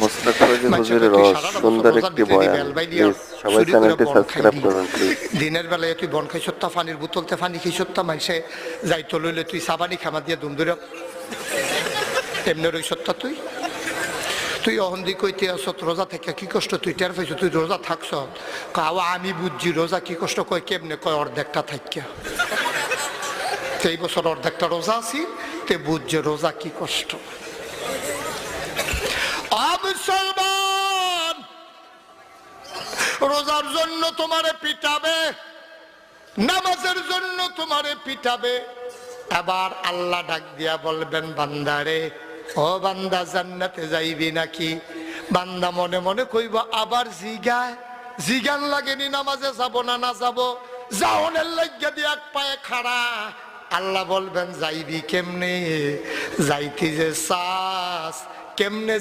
মোস্তাক ফয়জুল হুজুরের সুন্দর একটি বয়ান। প্লিজ সবাই চ্যানেলটি সাবস্ক্রাইব করুন প্লিজ। দিনের বেলায় তুই বন খাই সত্তা পানির বোতলতে পানি খাই সত্তা মাইসে যাইতো লইলে তুই সাবানি খামা দিয়ে দুম ধরে এমনি রই সত্তা তুই তুই অহন্দি কইতে আসত রোজা থেকে কি কষ্ট তুই টের পাইছ তুই রোজা থাকছ কাওয়া আমি বুঝছি রোজা কি কষ্ট কয় কেমনে কয় অর্ধেকটা থাকিয়া এই বছর অর্ধেকটা রোজা আছি তে বুঝছে রোজা কি কষ্ট। মুসলমান রোজার জন্য তোমারে পিটাবে, নামাজের জন্য তোমারে পিটাবে, আবার আল্লাহ ডাক দিয়া বলবেন বান্দারে ও বান্দা জান্নাতে যাইবি নাকি? বান্দা মনে মনে কইব আবার জিগান লাগেনি নামাজে যাব না না যাব, যাওনের লাগিয়া দিয়ে এক পায়ে খাড়া। আল্লাহ বলবেন যাইবি কেমনে? যাইতি যে চাস কেমনে